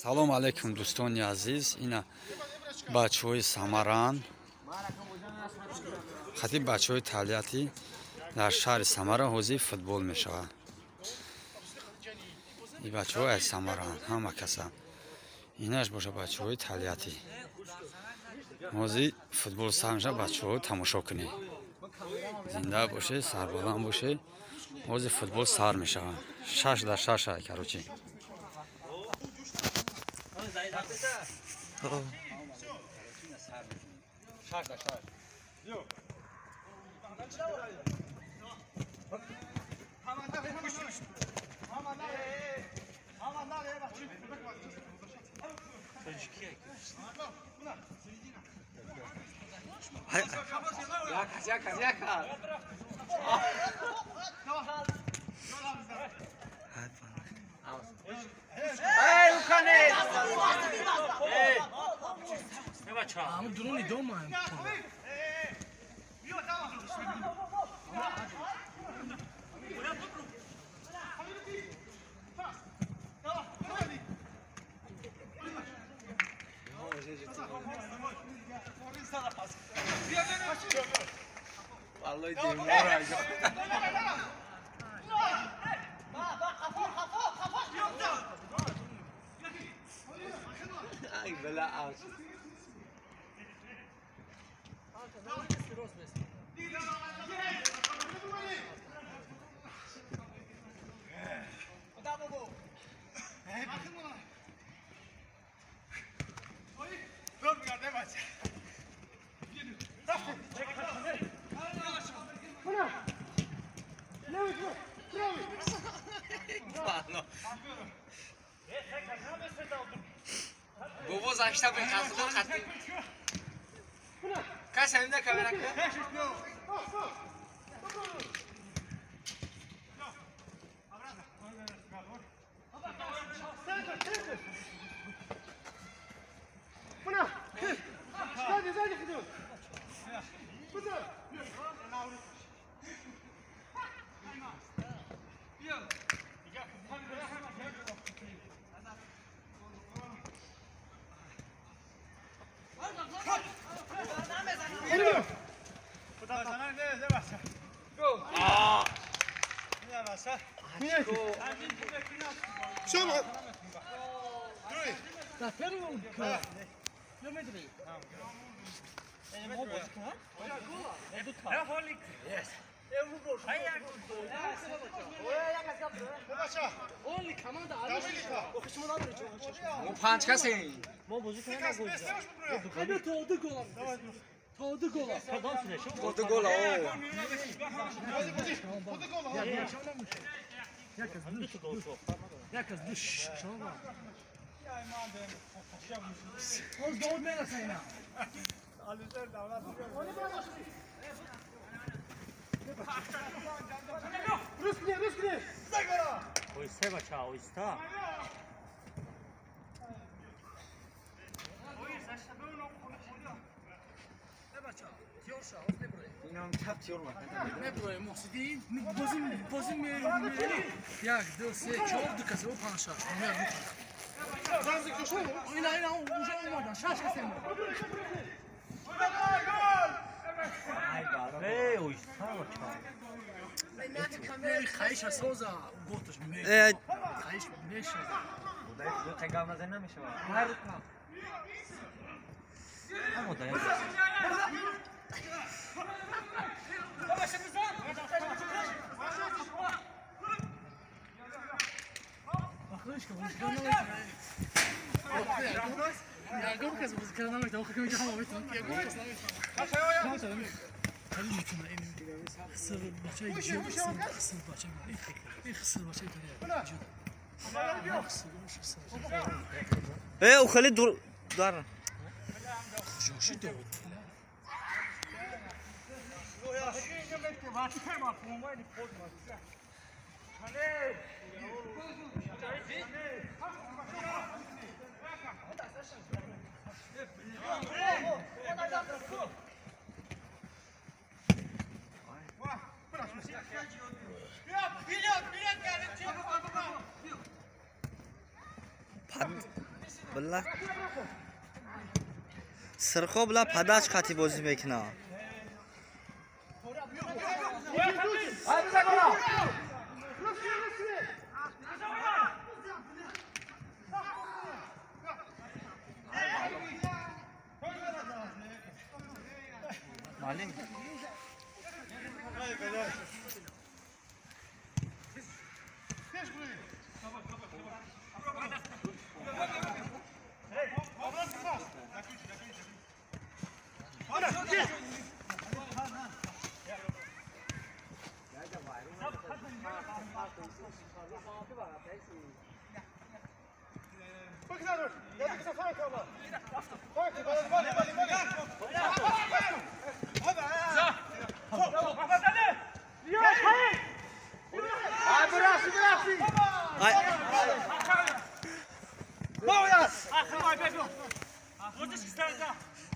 салом алейкум дӯстони азиз, ина бачаҳои Самаран, хатиб бачаҳои таълиятӣ дар шаҳри Самара ҳозир футбол мешавад. ин бачаҳои аз Самаран, ҳама каса. Инаш боша бачаҳои таълиятӣ. ҳозир футбол сар мешавад, бачаҳо тамошо кунед. Зинда бошед, сарбаланд бошед. ҳозир футбол сар мешавад. 6-6 карочи. Bobo zaşta bir kasıdır katı. Kaç evinde kamera kır? Buna. Hadi hadi gidiyor. Buna. O panç kası. Oldu gol o. Ой, Себача, ой, ста. İnan tap yorma. Ne buraya Muhsidin? Bozum Jak, do se çordu kazı o panşa. Ne bu? Zanzik koşu. İna уже olmadan şaşka sen. Эй, ой, Себача. Kayış soza gotoş. Kayış meşe. Do tego na zena میشه. هر کا. همو دای. Ya gurkas bu kanalda o kadar devam ediyor. Ya gurkas ne yapıyor? Kalın tutma emin. Kısır başa gidiyor. Kısır başa gidiyor. Kısır başa gidiyor. وخليه دار Joshi de بله سرخو بله پداش خطی بازی میکنه معلم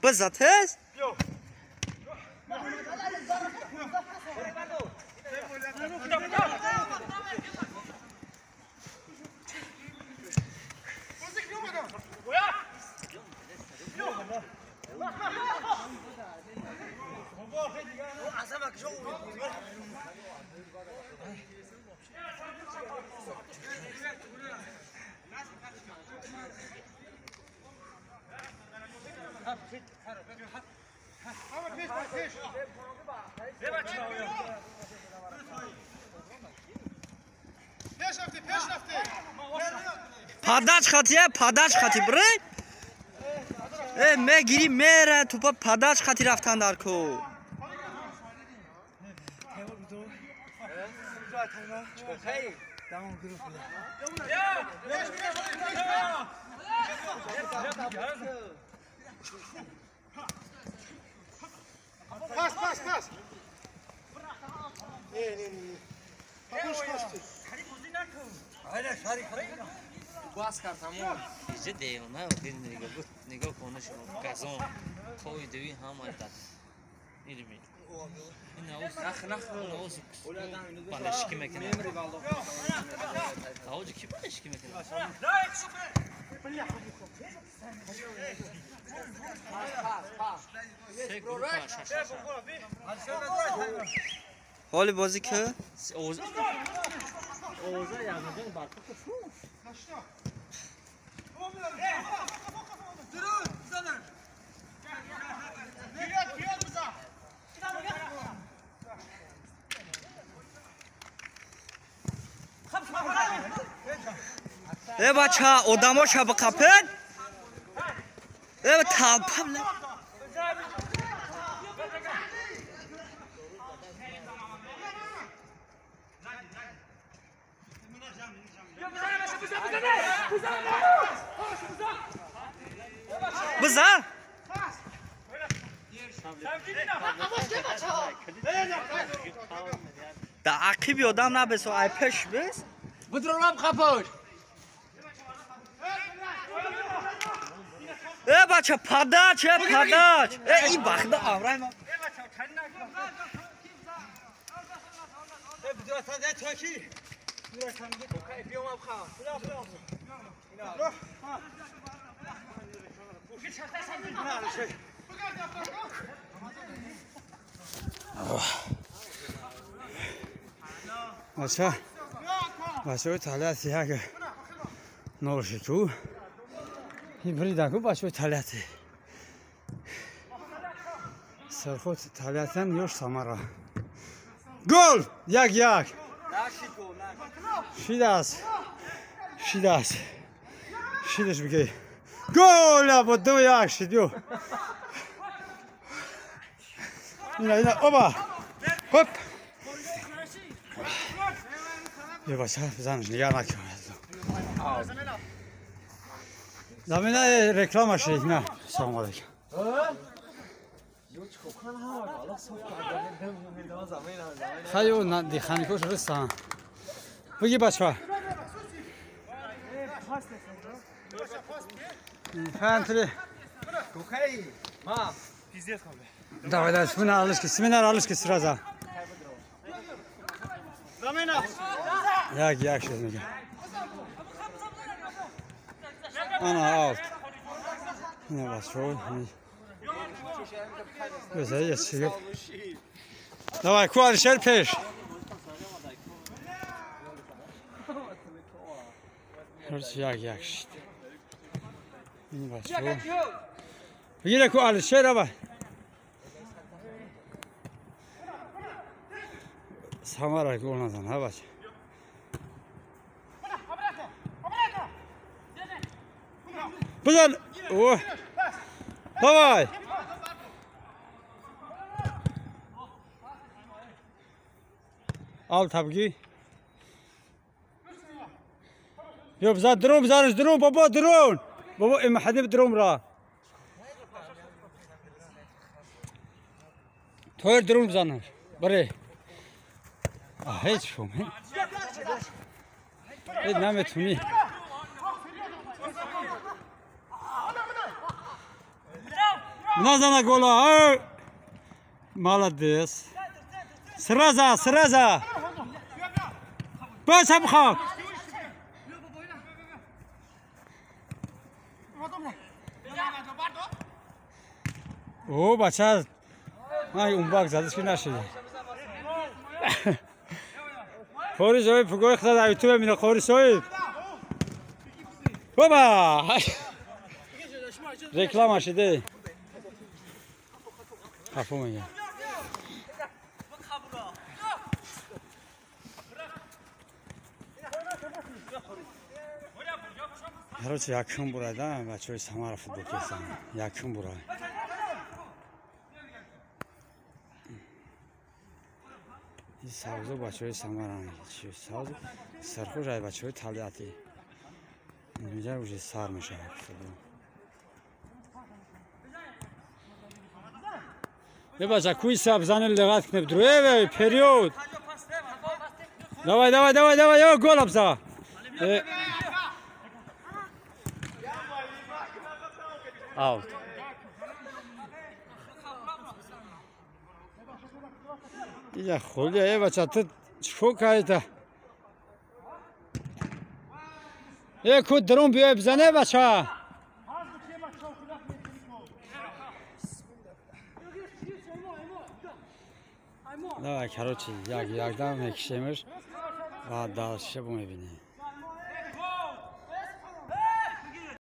بزد هست؟ پداش خطیه پداش خطی بره میگیری میره تو پداش خطی رفتن در کو Pas. باز کردم اینجا دیونه نگاه کنه شما گازون کوی دوی هم آیداد نیمی این نوز بالش کی میکنه آوج کی بالش کی میکنه حال بازی که اوزا یازدن باکو بچه آدماشو بقپن تاپم بزن در عقیبی آدم نبسو ای پش بس بدرونم خپوش بچه پداش این بخدا آورای ما بچه تالیتی ها که نورشی تو این بریدن که بچه تالیتی سرخوت تالیتن یوش سامارا گل یک شیدش بگی گل با دو یک شیدیو اینا اوبا هپ یه بچه بزنش نگه نکن زمینه رکلامش نه سلام علیکم خیلی اون دیخانی کش رستان بگی بچه ها فهمتلی давай спина алышки семинар алышки сразу як шез میگه Ana alt. Yine başlıyor. Güzel geçiyor. Давай, Kualişer peş. Hırsı yakıştı. Yine başlıyor. Yine Kualişer ama. Samara golnadan ha baş. Buzan. Oh. Давай. Al tabii. Yok za drone baba drone. Baba hadi drone ra. Toy drone zanır. Bare. Ah hiç şum. Ne metuni. Nazana gola. Молодец. Сразу. Бas abxa. O bacha. Ay umbak zadış ki naşı. Xoriş oy fugoy xda YouTube mina xoriş oy. Baba. Reklam açdı. Kafamı ya. Короче, yakın burada, бачаҳои Самара футбол кесам. Yakın bura. Savzu бачаҳои Самара. Savzu sarxӯш ай бачаҳои Талиати. Инҷа уже сар мешавад футбол. Бача куй сабзани легат кунеб дуруеве период. Давай, yo gol abza. Out. Ya Xulya bachcha tu chukayda. Ku drone biyo bizane bachcha. Давай, короче, як дам екшемиш ва дальше будем бинем.